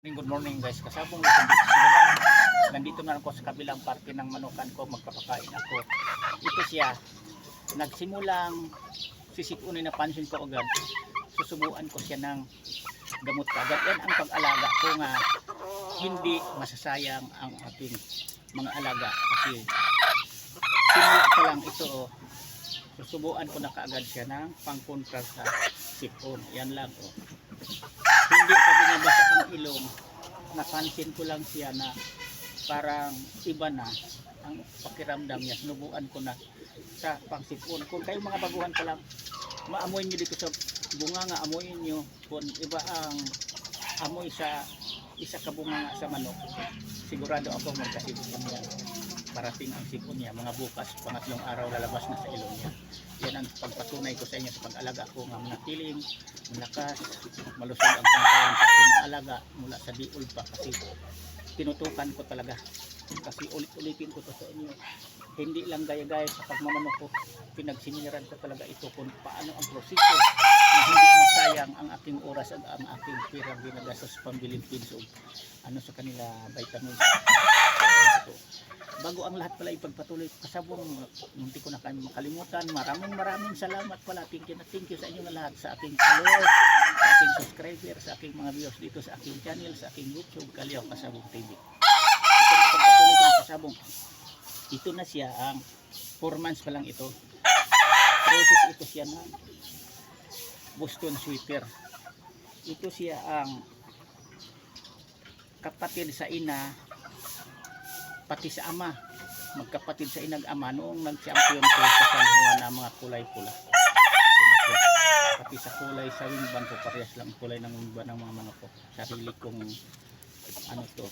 Good morning guys, kasabong nandito na ako sa kabilang parte ng manukan ko, magpapakain ako. Ito siya, nagsimulang sisipunin na pansin ko agad, susubuan ko siya ng gamot agad. Yan ang pag-alaga ko nga hindi masasayang ang ating mga alaga kasi simula pa lang ito susubuan ko na kaagad siya ng pangkontra sa sipon. Yan lang hindi pa binabasa ang ilong, napansin ko lang siya na parang iba na ang pakiramdam niya. Sinubuan ko na sa pangsipon. Kung kayo mga baguhan pa lang, maamoy nyo dito sa bunga nga, amoyin nyo kung iba ang amoy sa isa ka bunga sa manok, sigurado ako magkasipon niya. Parating ang sipon niya, mga bukas, pangatlong araw lalabas na sa ilong niya. Yan ang pagpatunay ko sa inyo sa pag-alaga ko nga manatiling malakas, malusog ang pangkawan sa pag-alaga mula sa diul pa, kasi tinutukan ko talaga, kasi ulit-ulitin ko to sa inyo. Hindi lang gaya-gaya sa pagmamanok ko, pinagsiniran ko talaga ito kung paano ang proseso na hindi masayang ang aking oras at ang aking pirang ginagastos pambiling pinsog ano sa kanila vitamins. Bago ang lahat pala ipagpatuloy kasabong, hindi ko na kayo makalimutan, maraming salamat pala, thank you sa inyo na lahat, sa aking followers, sa aking subscribers, sa aking mga viewers dito sa aking channel, sa aking YouTube, Kalyaw Kasabong TV. Ito na pagpatuloy ko ng kasabong. Ito na siya, ang 4 months pa lang ito. Process ito siya ng Boston Sweeper. Ito siya ang kapatid sa ina pati sa ama, magkapatid sa inag ama noong nag-champion ko sa San Juan na mga kulay pula. Pati sa kulay sa wingban ko, parehas lang kulay ng wingban ng mga manok ko. Sarili kong ano to,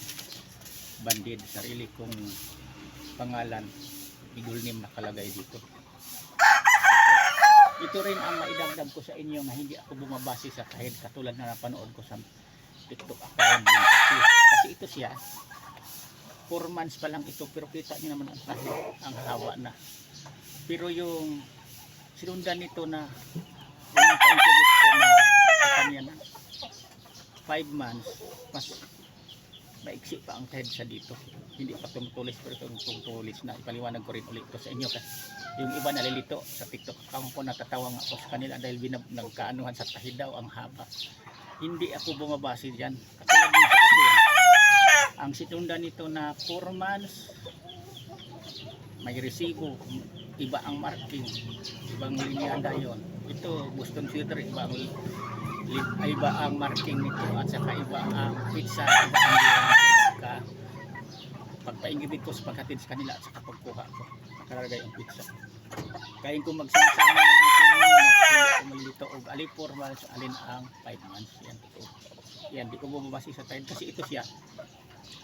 bandid, sarili kong pangalan, eagle name nakalagay dito. Ito rin ang maidagdag ko sa inyo na hindi ako bumabase sa kahit katulad na napanood ko sa TikTok account din, kasi ito siya 4 months pa lang ito, pero kita nyo naman ang hawa na. Pero yung sinundan nito na yung pa-intubit ko na sa kanya na 5 months, mas maiksi pa ang head sa dito. Hindi pa tumutulis, pero itong tumutulis na. Ipaliwanag ko rin ulit ito sa inyo kasi yung iba nalilito sa TikTok account ko, natatawa nga ako sa kanila dahil nagkaanuhan sa tahid daw ang haba. Hindi ako bumabase dyan. Katulad din sa akin, ang sinundan nito na 4 months, may resibo, iba ang marking, ibang linyada yon. Ito Boston Sweeper, iba ang marking nito, at saka iba ang pizza, iba ang pagpaingibig ko sa paghatid sa kanila at saka pagkuha ko, nakalagay ang pizza. Kain ko magsama-sama na natin yung malilito o alin 4 months, alin ang 5 months. Yan, ito. Yan, di ko bumabasi sa time kasi ito siya.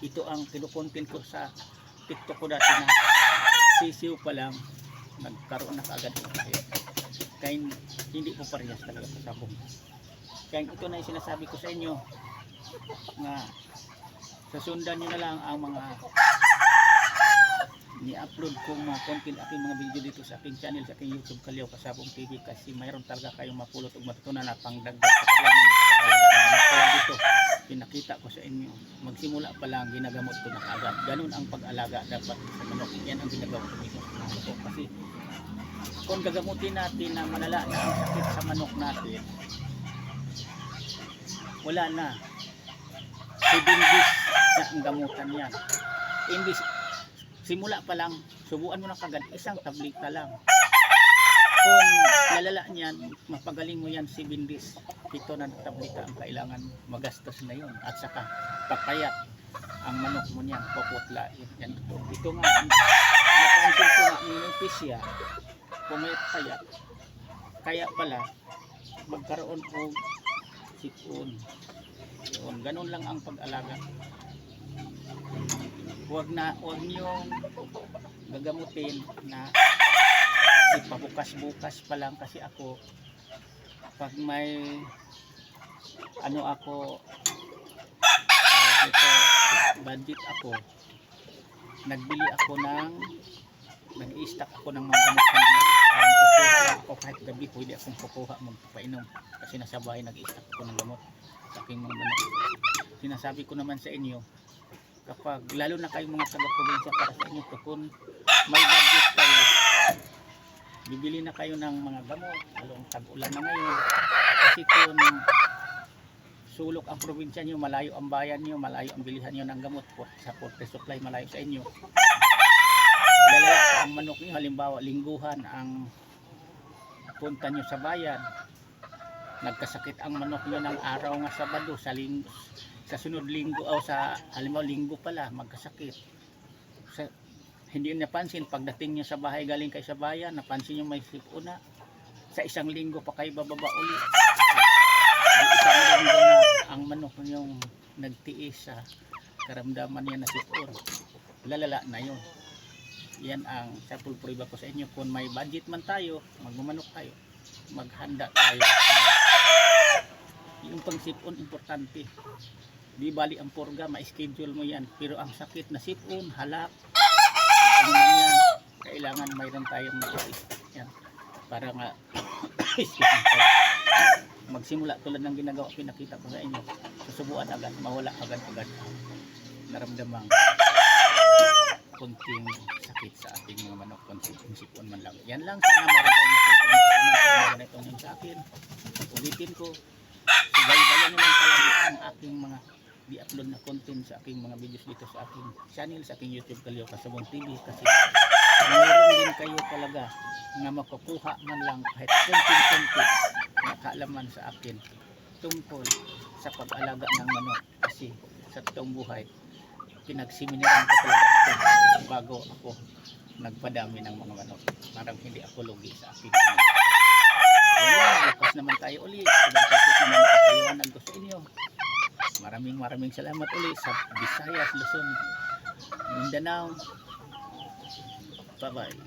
Ito ang kinukontent ko sa TikTok ko dati na sisiw pa lang nagkaroon na kaagad ito. Kaya hindi po parehas talaga kasabong. Kaya ito na yung sinasabi ko sa inyo nga sasundan nyo na lang ang mga ni-upload kong mga content, aking mga video dito sa aking channel, sa aking YouTube, Kalyaw Kasabong TV, kasi mayroon talaga kayong mapulot o matutunan na pangdagdag sa kalaman sa pag-alaga. Dito pinakita ko sa inyo, magsimula pa lang ginagamot ko na kaagad. Ganun ang pag-alaga dapat sa manok. Yan ang ginagawa ko dito sa manok, kasi kung gagamutin natin na malala na ang sakit sa manok natin, wala na, 7 days na ang gamutan yan. Imbis simula pa lang, subuan mo na kagad, isang tableta lang. Kung lalala niyan, mapagaling mo yan 7 days. Ito na tableta ang kailangan, magastos na yun. At saka papayat ang manok mo niyan, puputlain yan. Ito nga, napansin ko nga, minupis siya, pumayat payat. Kaya pala, magkaroon o sipon. Yun, ganun lang ang pag-alaga. Huwag niyong gagamutin na ipabukas-bukas pa lang, kasi ako pag may ano ako ito, budget ako, nagbili ako ng nag-i-stock ako ng mga gamot na kukuha ako kahit gabi, pwede akong kukuha magpainom kasi nasa bahay nag-i-stock ako ng gamot sa aking mga manok. sinasabi ko naman sa inyo, kapag lalo na kayong mga taga-probinsya, para sa inyo to, kung may budget kayo, bibili na kayo ng mga gamot, lalong tag-ulan na ngayon. Kasi kung sulok ang probinsya nyo, malayo ang bayan nyo, malayo ang bilihan nyo ng gamot po, sa porte supply malayo sa inyo, lalala ang manok nyo, halimbawa lingguhan ang punta nyo sa bayan, nagkasakit ang manok nyo ng araw nga Sabado, sa sunod linggo o sa halimbawa linggo pala magkasakit, hindi nyo napansin, pagdating nyo sa bahay galing kayo sa bayan, napansin nyo may sipuna, sa isang linggo pa kayo bababa ulit. Isang linggo na ang manok nyo nagtiis sa karamdaman niya na sipon, lalala na yun. Yan ang sa pulpuriba ko sa inyo, kung may budget man tayo, magmamanok tayo, maghanda tayo. Yung pang sipon importante, di bali ang purga, ma-schedule mo yan, pero ang sakit na sipon, halak, ano man yan, kailangan mayroon tayong yan, para nga magsimula tulad ng ginagawa pinakita ko sa inyo, susubuan agad, mawala agad naramdamang konting sakit sa ating mga manok, konting sipon man lang. Yan lang, sana meron tayong natutunan itong sa akin. Ulitin ko, subaybayan naman palagi ang aking mga di-upload na content sa aking mga videos dito sa aking channel, sa aking YouTube Kalyo Kasabong TV, kasi mayroon din kayo talaga nga makukuha man lang kahit konting-konti na kaalaman sa akin tungkol sa pag-alaga ng manok, kasi sa totoong buhay pinagsiminaran ko talaga ito bago ako nagpadami ng mga manok. Parang hindi ako lugi sa aking lakas naman tayo ulit. Ibang topic naman nakapaliwanag ko sa inyo. Maraming salamat ulit sa Visayas, Luzon, Mindanao. Bye bye.